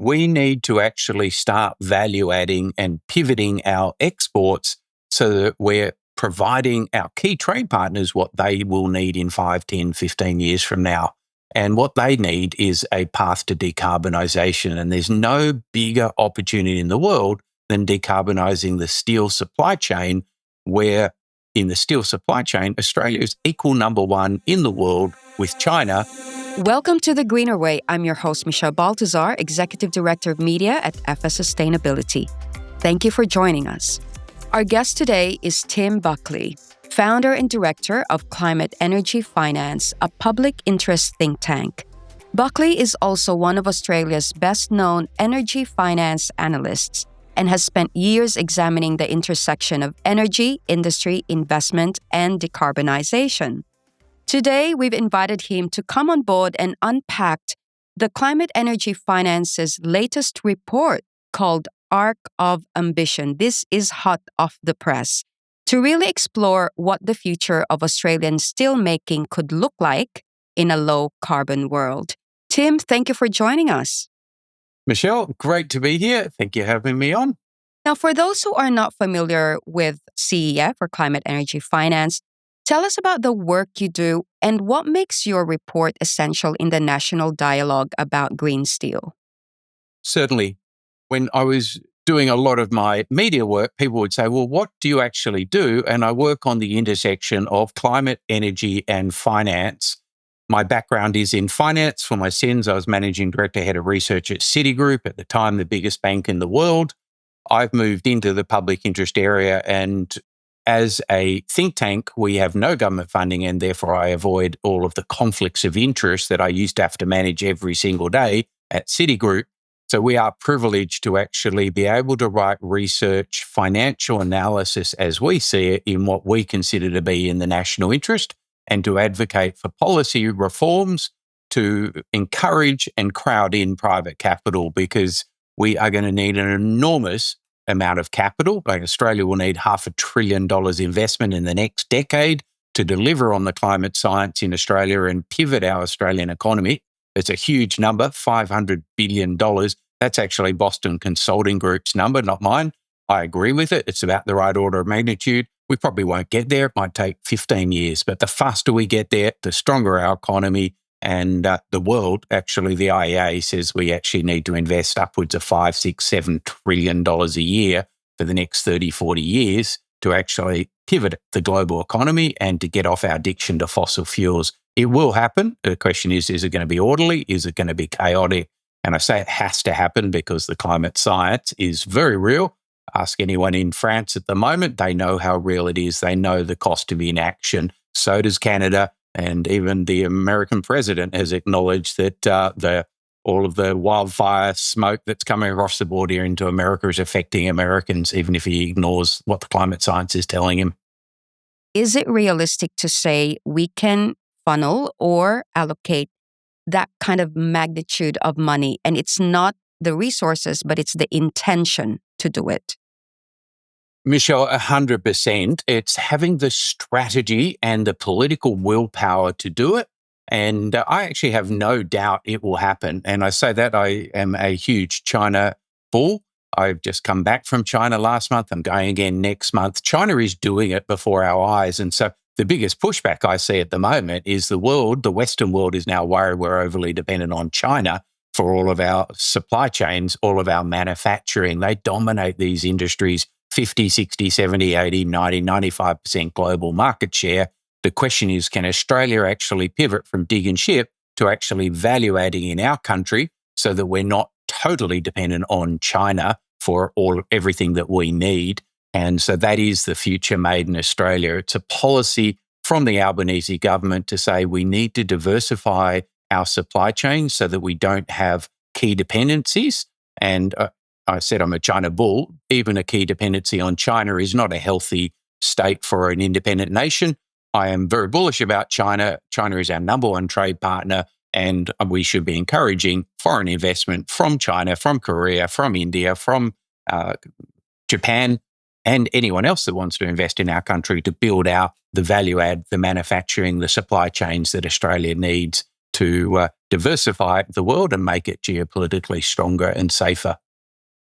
we need to actually start value adding and pivoting our exports so that we're providing our key trade partners what they will need in 5, 10, 15 years from now. And what they need is a path to decarbonisation. And there's no bigger opportunity in the world than decarbonising the steel supply chain, where in the steel supply chain, Australia is equal number one in the world with China. Welcome to The Greener Way. I'm your host, Michelle Baltazar, Executive Director of Media at FS Sustainability. Thank you for joining us. Our guest today is Tim Buckley, founder and director of Climate Energy Finance, a public interest think tank. Buckley is also one of Australia's best-known energy finance analysts and has spent years examining the intersection of energy, industry, investment, and decarbonisation. Today, we've invited him to come on board and unpack the Climate Energy Finance's latest report called Arc of Ambition. This is hot off the press, to really explore what the future of Australian steelmaking could look like in a low-carbon world. Tim, thank you for joining us. Michelle, great to be here. Thank you for having me on. Now, for those who are not familiar with CEF, or Climate Energy Finance, tell us about the work you do and what makes your report essential in the national dialogue about green steel. Certainly, when I was doing a lot of my media work, people would say, well, what do you actually do? And I work on the intersection of climate, energy, and finance. My background is in finance. For my sins, I was managing director, head of research at Citigroup, at the time the biggest bank in the world. I've moved into the public interest area, and as a think tank, we have no government funding, and therefore I avoid all of the conflicts of interest that I used to have to manage every single day at Citigroup. So we are privileged to actually be able to write research, financial analysis as we see it in what we consider to be in the national interest, and to advocate for policy reforms to encourage and crowd in private capital, because we are going to need an enormous amount of capital. Like Australia will need $500 billion investment in the next decade to deliver on the climate science in Australia and pivot our Australian economy. It's a huge number, $500 billion. That's actually Boston Consulting Group's number, not mine. I agree with it. It's about the right order of magnitude. We probably won't get there. It might take 15 years, but the faster we get there, the stronger our economy. And the world, actually, the IEA says we actually need to invest upwards of $5, $6, $7 trillion a year for the next 30, 40 years to actually pivot the global economy and to get off our addiction to fossil fuels. It will happen. The question is it going to be orderly? Is it going to be chaotic? And I say it has to happen because the climate science is very real. Ask anyone in France at the moment. They know how real it is. They know the cost of inaction. So does Canada. And even the American president has acknowledged that all of the wildfire smoke that's coming across the border into America is affecting Americans, even if he ignores what the climate science is telling him. Is it realistic to say we can funnel or allocate that kind of magnitude of money, and it's not the resources, but it's the intention to do it? Michelle, 100%. It's having the strategy and the political willpower to do it. And I actually have no doubt it will happen. And I say that I am a huge China bull. I've just come back from China last month. I'm going again next month. China is doing it before our eyes. And so the biggest pushback I see at the moment is the Western world is now worried we're overly dependent on China for all of our supply chains, all of our manufacturing. They dominate these industries. 50, 60, 70, 80, 90, 95% global market share. The question is, can Australia actually pivot from dig and ship to actually value adding in our country so that we're not totally dependent on China for everything that we need? And so that is the future made in Australia. It's a policy from the Albanese government to say we need to diversify our supply chain so that we don't have key dependencies. And I said I'm a China bull. Even a key dependency on China is not a healthy state for an independent nation. I am very bullish about China. China is our number one trade partner, and we should be encouraging foreign investment from China, from Korea, from India, from Japan, and anyone else that wants to invest in our country to build out the value add, the manufacturing, the supply chains that Australia needs. to diversify the world and make it geopolitically stronger and safer.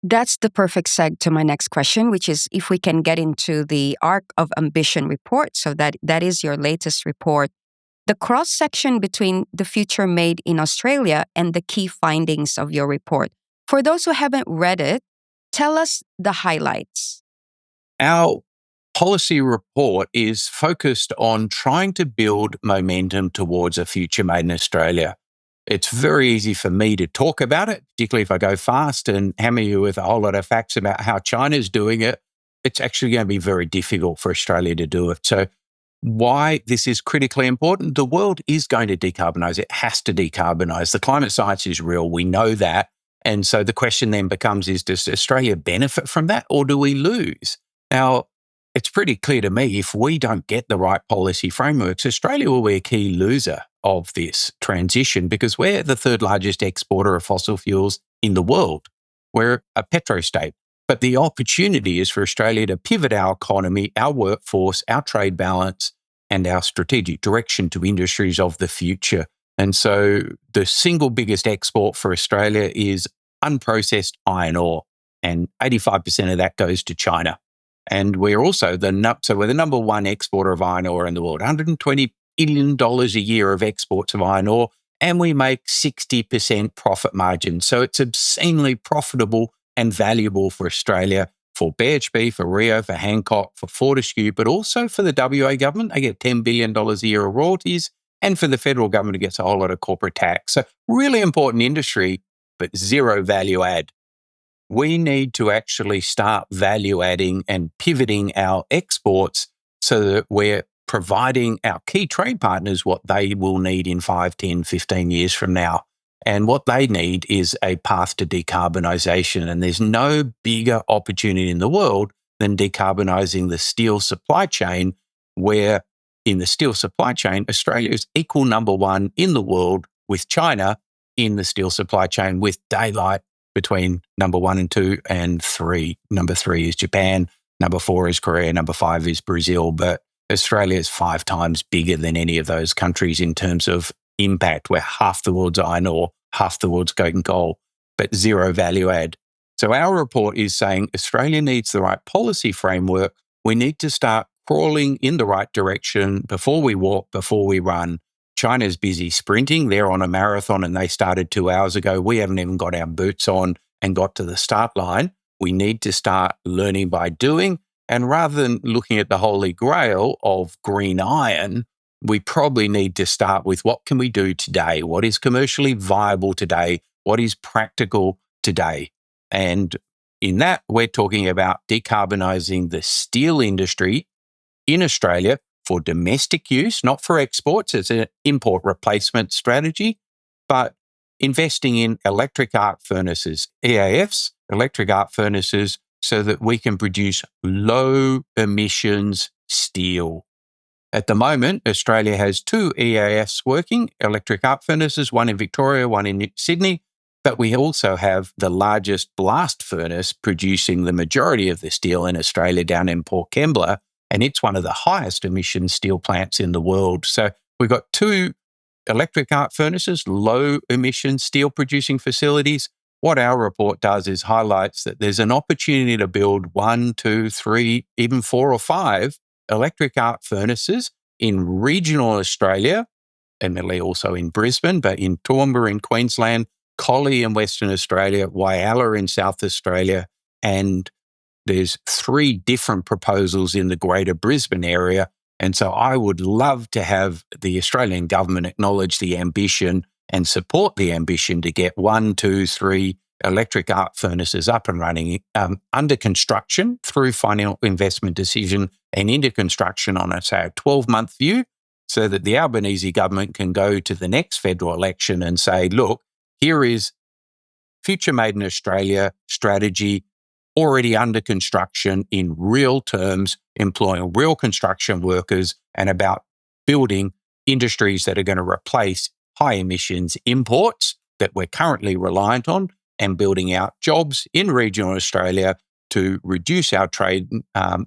That's the perfect seg to my next question, which is if we can get into the Arc of Ambition report. So that is your latest report. The cross-section between the future made in Australia and the key findings of your report. For those who haven't read it, tell us the highlights. Our policy report is focused on trying to build momentum towards a future made in Australia. It's very easy for me to talk about it, particularly if I go fast and hammer you with a whole lot of facts about how China's doing it. It's actually going to be very difficult for Australia to do it. So why this is critically important, the world is going to decarbonise. It has to decarbonise. The climate science is real. We know that. And so the question then becomes, does Australia benefit from that or do we lose? Now, it's pretty clear to me if we don't get the right policy frameworks, Australia will be a key loser of this transition because we're the third largest exporter of fossil fuels in the world. We're a petrostate. But the opportunity is for Australia to pivot our economy, our workforce, our trade balance, and our strategic direction to industries of the future. And so the single biggest export for Australia is unprocessed iron ore, and 85% of that goes to China. And we're also we're the number one exporter of iron ore in the world, $120 billion a year of exports of iron ore, and we make 60% profit margin. So it's obscenely profitable and valuable for Australia, for BHP, for Rio, for Hancock, for Fortescue, but also for the WA government. They get $10 billion a year of royalties, and for the federal government, it gets a whole lot of corporate tax. So really important industry, but zero value add. We need to actually start value adding and pivoting our exports so that we're providing our key trade partners what they will need in 5, 10, 15 years from now. And what they need is a path to decarbonisation. And there's no bigger opportunity in the world than decarbonising the steel supply chain, where in the steel supply chain, Australia is equal number one in the world with China in the steel supply chain, with daylight between number 1 and 2 and 3. Number 3 is Japan, number 4 is Korea, number 5 is Brazil. But Australia is 5 times bigger than any of those countries in terms of impact. We're half the world's iron ore, half the world's coke and coal, but zero value add. So our report is saying Australia needs the right policy framework. We need to start crawling in the right direction before we walk, before we run. China's busy sprinting. They're on a marathon and they started 2 hours ago. We haven't even got our boots on and got to the start line. We need to start learning by doing. And rather than looking at the holy grail of green iron, we probably need to start with what can we do today? What is commercially viable today? What is practical today? And in that, we're talking about decarbonising the steel industry in Australia for domestic use, not for exports. It's an import replacement strategy, but investing in electric arc furnaces, EAFs, electric arc furnaces, so that we can produce low emissions steel. At the moment, Australia has 2 EAFs working, electric arc furnaces, one in Victoria, one in Sydney, but we also have the largest blast furnace producing the majority of the steel in Australia down in Port Kembla, and it's one of the highest emission steel plants in the world. So we've got 2 electric arc furnaces, low emission steel producing facilities. What our report does is highlights that there's an opportunity to build 1, 2, 3, even 4 or 5 electric arc furnaces in regional Australia, admittedly also in Brisbane, but in Toowoomba in Queensland, Collie in Western Australia, Whyalla in South Australia, and there's 3 different proposals in the greater Brisbane area. And so I would love to have the Australian government acknowledge the ambition and support the ambition to get 1, 2, 3 electric arc furnaces up and running under construction through final investment decision and into construction on a 12-month view, so that the Albanese government can go to the next federal election and say, look, here is Future Made in Australia strategy already under construction in real terms, employing real construction workers and about building industries that are going to replace high emissions imports that we're currently reliant on, and building out jobs in regional Australia to reduce our trade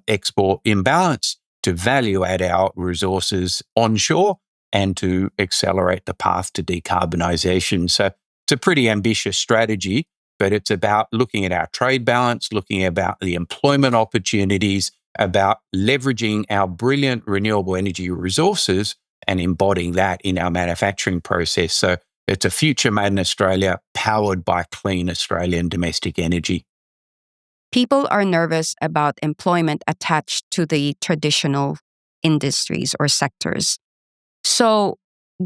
export imbalance, to value add our resources onshore, and to accelerate the path to decarbonisation. So it's a pretty ambitious strategy, but it's about looking at our trade balance, looking about the employment opportunities, about leveraging our brilliant renewable energy resources and embodying that in our manufacturing process. So it's a future made in Australia, powered by clean Australian domestic energy. People are nervous about employment attached to the traditional industries or sectors. So,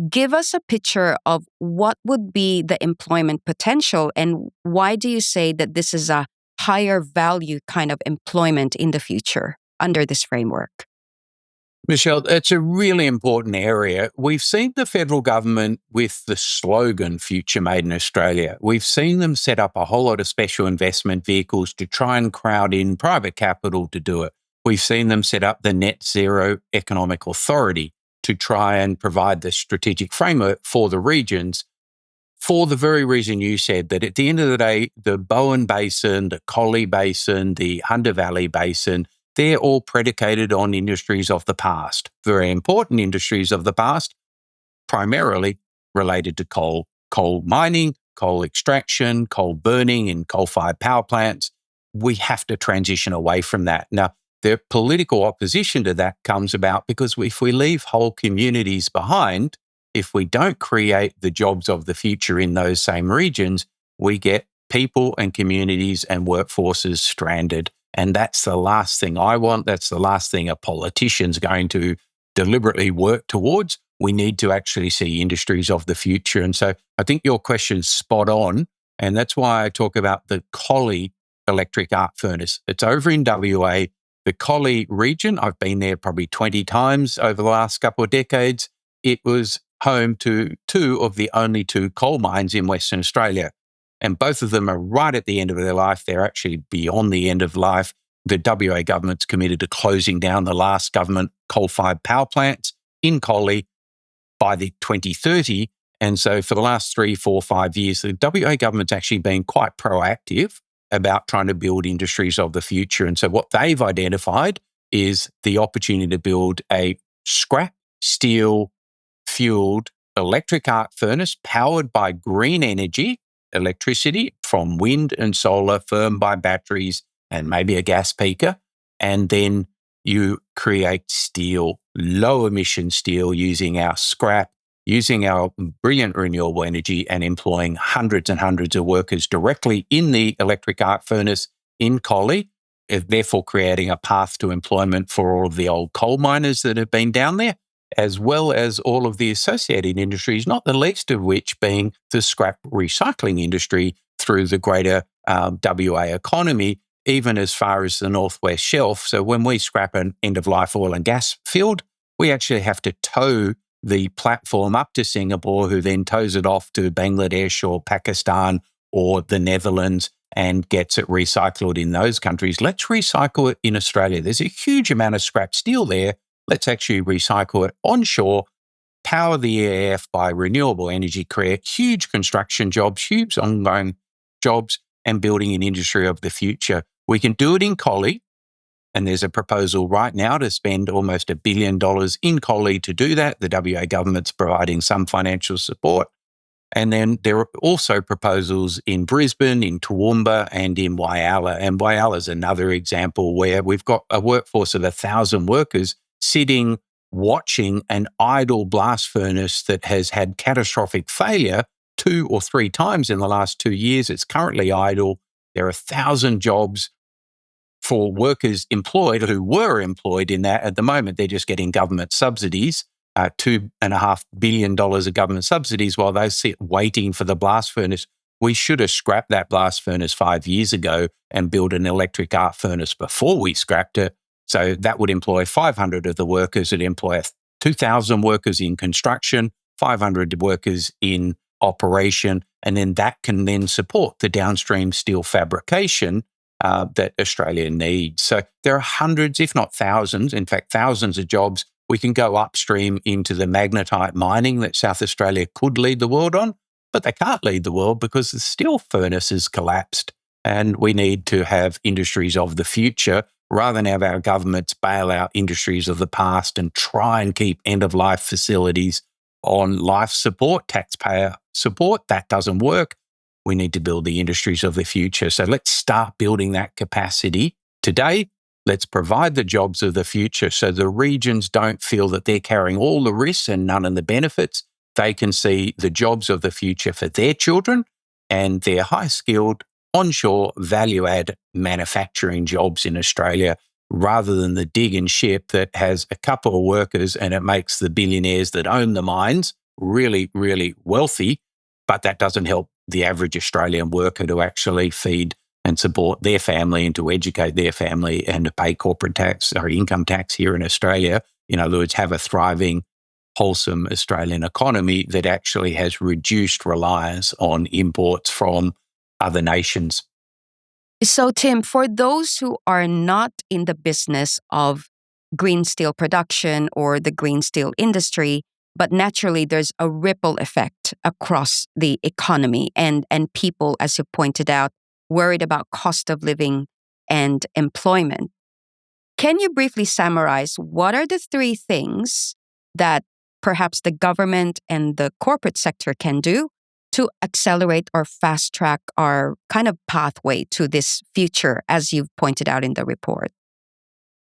give us a picture of what would be the employment potential, and why do you say that this is a higher value kind of employment in the future under this framework? Michelle, it's a really important area. We've seen the federal government with the slogan Future Made in Australia. We've seen them set up a whole lot of special investment vehicles to try and crowd in private capital to do it. We've seen them set up the Net Zero Economic Authority to try and provide the strategic framework for the regions, for the very reason you said, that at the end of the day, the Bowen Basin, the Collie Basin, the Hunter Valley Basin, they're all predicated on industries of the past, very important industries of the past, primarily related to coal mining, coal extraction, coal burning in coal-fired power plants. We have to transition away from that. Now, the political opposition to that comes about because if we leave whole communities behind, if we don't create the jobs of the future in those same regions, we get people and communities and workforces stranded. And that's the last thing I want. That's the last thing a politician's going to deliberately work towards. We need to actually see industries of the future. And so I think your question's spot on. And that's why I talk about the Collie electric arc furnace. It's over in WA. The Collie region, I've been there probably 20 times over the last couple of decades. It was home to two of the only two coal mines in Western Australia. And both of them are right at the end of their life. They're actually beyond the end of life. The WA government's committed to closing down the last government coal-fired power plants in Collie by the 2030. And so for the last 3, 4, 5 years, the WA government's actually been quite proactive about trying to build industries of the future. And so what they've identified is the opportunity to build a scrap steel fueled electric arc furnace powered by green energy, electricity from wind and solar, firmed by batteries and maybe a gas peaker. And then you create steel, low emission steel, using our scrap, using our brilliant renewable energy, and employing hundreds and hundreds of workers directly in the electric arc furnace in Collie, therefore creating a path to employment for all of the old coal miners that have been down there, as well as all of the associated industries, not the least of which being the scrap recycling industry through the greater WA economy, even as far as the Northwest Shelf. So when we scrap an end-of-life oil and gas field, we actually have to tow the platform up to Singapore, who then tows it off to Bangladesh or Pakistan or the Netherlands and gets it recycled in those countries. Let's recycle it in Australia. There's a huge amount of scrap steel there. Let's actually recycle it onshore, power the EAF by renewable energy, create huge construction jobs, huge ongoing jobs, and building an industry of the future. We can do it in Collie, and there's a proposal right now to spend almost $1 billion in Collie to do that. The WA government's providing some financial support. And then there are also proposals in Brisbane, in Toowoomba, and in Whyalla. And Whyalla is another example where we've got a workforce of 1,000 workers sitting, watching an idle blast furnace that has had catastrophic failure 2 or 3 times in the last 2 years. It's currently idle. There are 1,000 jobs for workers employed who were employed in that. At the moment, they're just getting government subsidies, $2.5 billion of government subsidies while they sit waiting for the blast furnace. We should have scrapped that blast furnace 5 years ago and built an electric arc furnace before we scrapped it. So that would employ 500 of the workers. It'd employ 2,000 workers in construction, 500 workers in operation, and then that can then support the downstream steel fabrication that Australia needs. So there are hundreds, if not thousands, in fact, thousands of jobs. We can go upstream into the magnetite mining that South Australia could lead the world on, but they can't lead the world because the steel furnace has collapsed. And we need to have industries of the future rather than have our governments bail out industries of the past and try and keep end-of-life facilities on life support, taxpayer support. That doesn't work. We need to build the industries of the future. So let's start building that capacity today. Let's provide the jobs of the future so the regions don't feel that they're carrying all the risks and none of the benefits. They can see the jobs of the future for their children and their high-skilled, onshore, value-add manufacturing jobs in Australia, rather than the dig and ship that has a couple of workers and it makes the billionaires that own the mines really, really wealthy, but that doesn't help the average Australian worker to actually feed and support their family and to educate their family and to pay corporate tax or income tax here in Australia. In other words, have a thriving, wholesome Australian economy that actually has reduced reliance on imports from other nations. So, Tim, for those who are not in the business of green steel production or the green steel industry, but naturally there's a ripple effect across the economy and people, as you pointed out, worried about cost of living and employment. Can you briefly summarize what are the three things that perhaps the government and the corporate sector can do to accelerate or fast track our kind of pathway to this future, as you've pointed out in the report?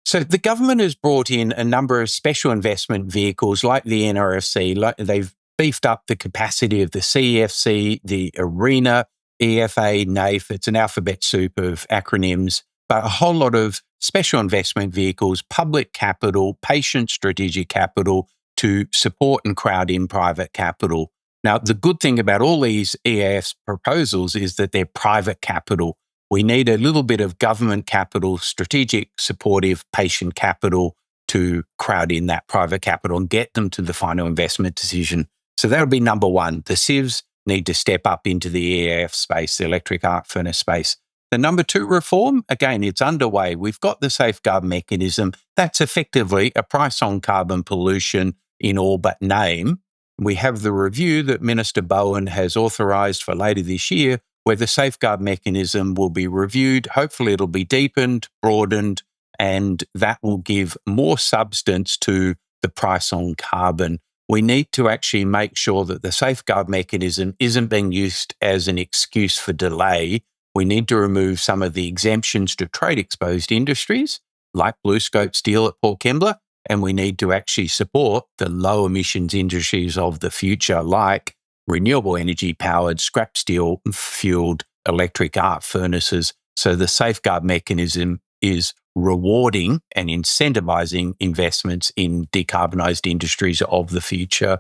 So the government has brought in a number of special investment vehicles like the NRFC. They've beefed up the capacity of the CEFC, the ARENA, EFA, NAIF. It's an alphabet soup of acronyms, but a whole lot of special investment vehicles, public capital, patient strategic capital to support and crowd in private capital. Now, the good thing about all these EAF's proposals is that they're private capital. We need a little bit of government capital, strategic, supportive, patient capital to crowd in that private capital and get them to the final investment decision. So that'll be number one. The CIVs need to step up into the EAF space, the electric arc furnace space. The number two reform, again, it's underway. We've got the safeguard mechanism. That's effectively a price on carbon pollution in all but name. We have the review that Minister Bowen has authorised for later this year, where the safeguard mechanism will be reviewed. Hopefully it'll be deepened, broadened, and that will give more substance to the price on carbon. We need to actually make sure that the safeguard mechanism isn't being used as an excuse for delay. We need to remove some of the exemptions to trade-exposed industries, like BlueScope Steel at Port Kembla, and we need to actually support the low emissions industries of the future, like renewable energy powered scrap steel fueled electric arc furnaces. So the safeguard mechanism is rewarding and incentivizing investments in decarbonised industries of the future.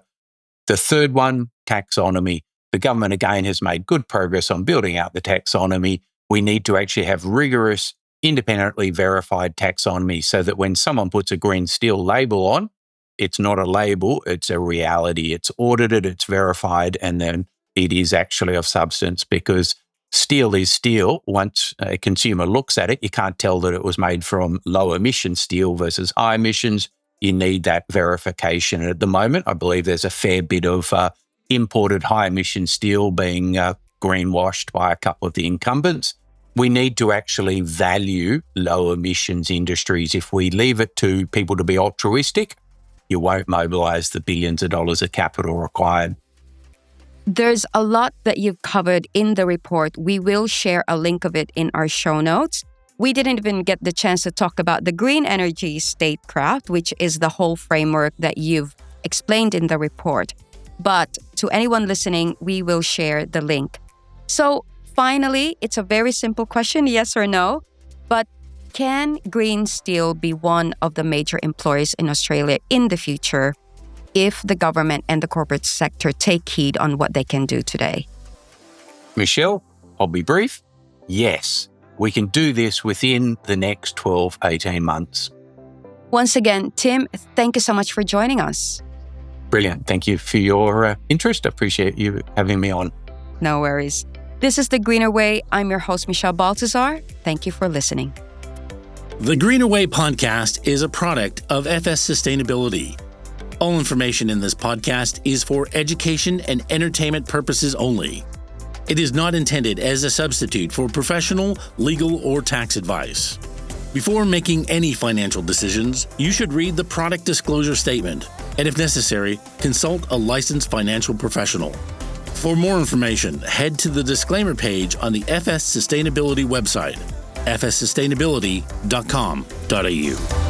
The third one, taxonomy. The government again has made good progress on building out the taxonomy. We need to actually have rigorous, independently verified taxonomy so that when someone puts a green steel label on, it's not a label, it's a reality. It's audited, it's verified, and then it is actually of substance, because steel is steel. Once a consumer looks at it, you can't tell that it was made from low emission steel versus high emissions. You need that verification. And at the moment, I believe there's a fair bit of imported high emission steel being greenwashed by a couple of the incumbents. We need to actually value low emissions industries. If we leave it to people to be altruistic, you won't mobilise the billions of dollars of capital required. There's a lot that you've covered in the report. We will share a link of it in our show notes. We didn't even get the chance to talk about the green energy statecraft, which is the whole framework that you've explained in the report. But to anyone listening, we will share the link. So finally, it's a very simple question, yes or no, but can green steel be one of the major employers in Australia in the future if the government and the corporate sector take heed on what they can do today? Michelle, I'll be brief. Yes, we can do this within the next 12, 18 months. Once again, Tim, thank you so much for joining us. Brilliant. Thank you for your interest. I appreciate you having me on. No worries. This is The Greener Way. I'm your host, Michelle Baltazar. Thank you for listening. The Greener Way podcast is a product of FS Sustainability. All information in this podcast is for education and entertainment purposes only. It is not intended as a substitute for professional, legal, or tax advice. Before making any financial decisions, you should read the product disclosure statement and if necessary, consult a licensed financial professional. For more information, head to the disclaimer page on the FS Sustainability website, fssustainability.com.au.